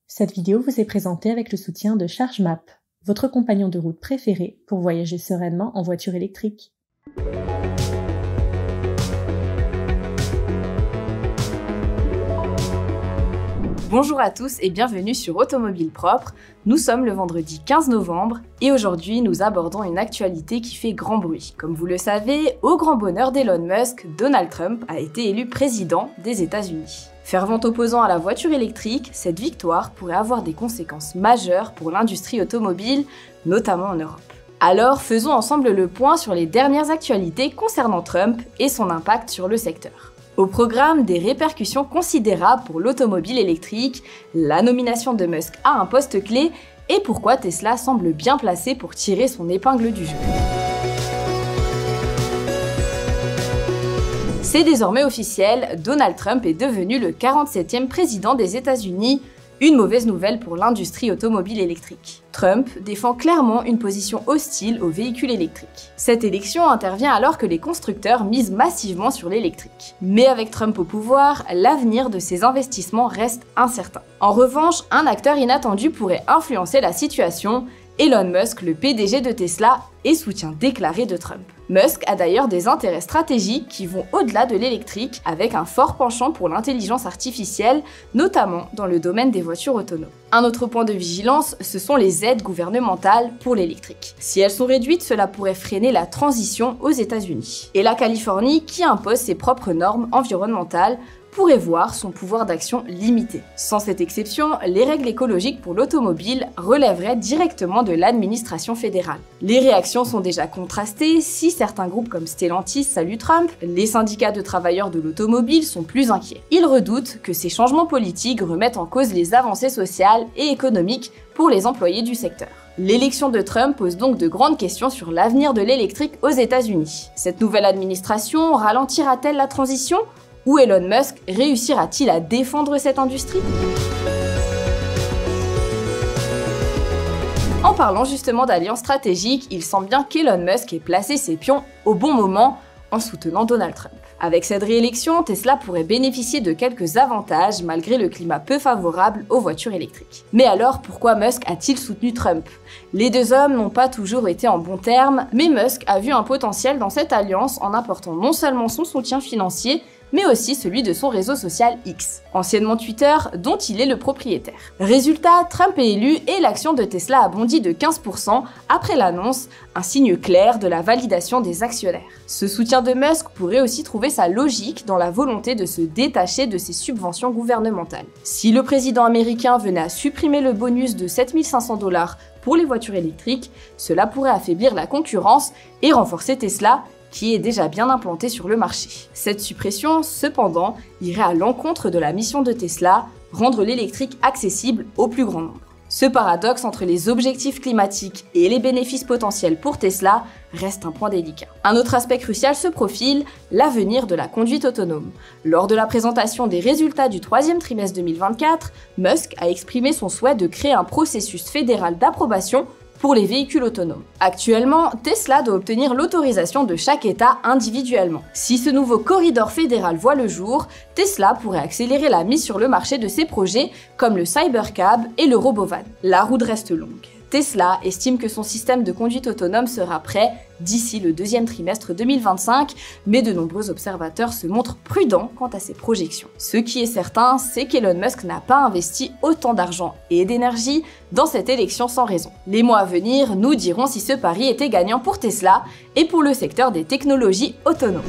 Cette vidéo vous est présentée avec le soutien de ChargeMap, votre compagnon de route préféré pour voyager sereinement en voiture électrique. Bonjour à tous et bienvenue sur Automobile Propre. Nous sommes le vendredi 15 novembre et aujourd'hui nous abordons une actualité qui fait grand bruit. Comme vous le savez, au grand bonheur d'Elon Musk, Donald Trump a été élu président des États-Unis. Fervent opposant à la voiture électrique, cette victoire pourrait avoir des conséquences majeures pour l'industrie automobile, notamment en Europe. Alors faisons ensemble le point sur les dernières actualités concernant Trump et son impact sur le secteur. Au programme, des répercussions considérables pour l'automobile électrique, la nomination de Musk à un poste clé et pourquoi Tesla semble bien placé pour tirer son épingle du jeu. C'est désormais officiel, Donald Trump est devenu le 47e président des États-Unis, une mauvaise nouvelle pour l'industrie automobile électrique. Trump défend clairement une position hostile aux véhicules électriques. Cette élection intervient alors que les constructeurs misent massivement sur l'électrique. Mais avec Trump au pouvoir, l'avenir de ces investissements reste incertain. En revanche, un acteur inattendu pourrait influencer la situation, Elon Musk, le PDG de Tesla, et soutien déclaré de Trump. Musk a d'ailleurs des intérêts stratégiques qui vont au-delà de l'électrique, avec un fort penchant pour l'intelligence artificielle, notamment dans le domaine des voitures autonomes. Un autre point de vigilance, ce sont les aides gouvernementales pour l'électrique. Si elles sont réduites, cela pourrait freiner la transition aux États-Unis. Et la Californie, qui impose ses propres normes environnementales, pourrait voir son pouvoir d'action limité. Sans cette exception, les règles écologiques pour l'automobile relèveraient directement de l'administration fédérale. Les réactions sont déjà contrastées, si certains groupes comme Stellantis saluent Trump, les syndicats de travailleurs de l'automobile sont plus inquiets. Ils redoutent que ces changements politiques remettent en cause les avancées sociales et économiques pour les employés du secteur. L'élection de Trump pose donc de grandes questions sur l'avenir de l'électrique aux États-Unis. Cette nouvelle administration ralentira-t-elle la transition ? Ou Elon Musk réussira-t-il à défendre cette industrie ? En parlant justement d'alliance stratégique, il semble bien qu'Elon Musk ait placé ses pions au bon moment en soutenant Donald Trump. Avec cette réélection, Tesla pourrait bénéficier de quelques avantages malgré le climat peu favorable aux voitures électriques. Mais alors, pourquoi Musk a-t-il soutenu Trump ? Les deux hommes n'ont pas toujours été en bons termes, mais Musk a vu un potentiel dans cette alliance en apportant non seulement son soutien financier, mais aussi celui de son réseau social X, anciennement Twitter, dont il est le propriétaire. Résultat, Trump est élu et l'action de Tesla a bondi de 15% après l'annonce, un signe clair de la validation des actionnaires. Ce soutien de Musk pourrait aussi trouver sa logique dans la volonté de se détacher de ses subventions gouvernementales. Si le président américain venait à supprimer le bonus de 7 500 $ pour les voitures électriques, cela pourrait affaiblir la concurrence et renforcer Tesla, qui est déjà bien implanté sur le marché. Cette suppression, cependant, irait à l'encontre de la mission de Tesla, rendre l'électrique accessible au plus grand nombre. Ce paradoxe entre les objectifs climatiques et les bénéfices potentiels pour Tesla reste un point délicat. Un autre aspect crucial se profile, l'avenir de la conduite autonome. Lors de la présentation des résultats du troisième trimestre 2024, Musk a exprimé son souhait de créer un processus fédéral d'approbation pour les véhicules autonomes. Actuellement, Tesla doit obtenir l'autorisation de chaque État individuellement. Si ce nouveau corridor fédéral voit le jour, Tesla pourrait accélérer la mise sur le marché de ses projets comme le Cybercab et le Robovan. La route reste longue. Tesla estime que son système de conduite autonome sera prêt d'ici le deuxième trimestre 2025, mais de nombreux observateurs se montrent prudents quant à ses projections. Ce qui est certain, c'est qu'Elon Musk n'a pas investi autant d'argent et d'énergie dans cette élection sans raison. Les mois à venir nous diront si ce pari était gagnant pour Tesla et pour le secteur des technologies autonomes.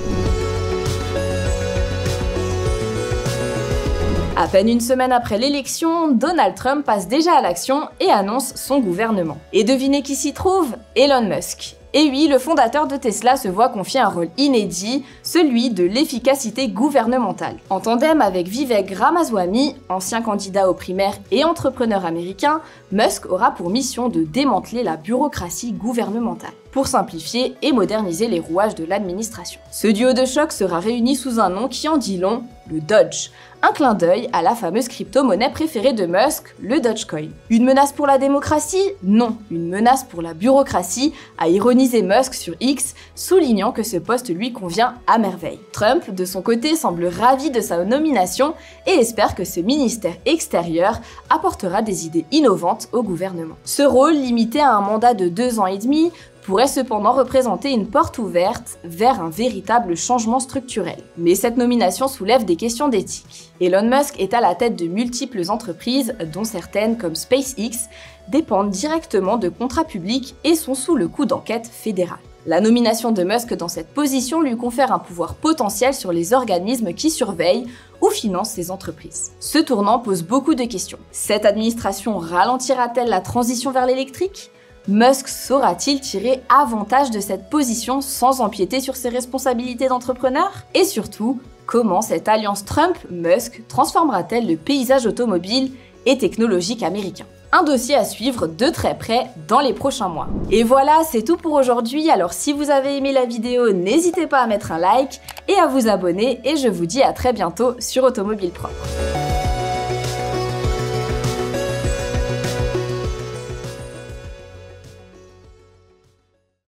À peine une semaine après l'élection, Donald Trump passe déjà à l'action et annonce son gouvernement. Et devinez qui s'y trouve ? Elon Musk. Et oui, le fondateur de Tesla se voit confier un rôle inédit, celui de l'efficacité gouvernementale. En tandem avec Vivek Ramaswamy, ancien candidat aux primaires et entrepreneur américain, Musk aura pour mission de démanteler la bureaucratie gouvernementale, pour simplifier et moderniser les rouages de l'administration. Ce duo de choc sera réuni sous un nom qui en dit long, le Dodge, Un clin d'œil à la fameuse crypto-monnaie préférée de Musk, le Dogecoin. Une menace pour la démocratie? Non, une menace pour la bureaucratie, a ironisé Musk sur X, soulignant que ce poste lui convient à merveille. Trump, de son côté, semble ravi de sa nomination et espère que ce ministère extérieur apportera des idées innovantes au gouvernement. Ce rôle, limité à un mandat de 2 ans et demi, pourrait cependant représenter une porte ouverte vers un véritable changement structurel. Mais cette nomination soulève des questions d'éthique. Elon Musk est à la tête de multiples entreprises, dont certaines comme SpaceX, dépendent directement de contrats publics et sont sous le coup d'enquête fédérale. La nomination de Musk dans cette position lui confère un pouvoir potentiel sur les organismes qui surveillent ou financent ces entreprises. Ce tournant pose beaucoup de questions. Cette administration ralentira-t-elle la transition vers l'électrique ? Musk saura-t-il tirer avantage de cette position sans empiéter sur ses responsabilités d'entrepreneur? Et surtout, comment cette alliance Trump-Musk transformera-t-elle le paysage automobile et technologique américain? Un dossier à suivre de très près dans les prochains mois. Et voilà, c'est tout pour aujourd'hui. Alors si vous avez aimé la vidéo, n'hésitez pas à mettre un like et à vous abonner. Et je vous dis à très bientôt sur Automobile Propre.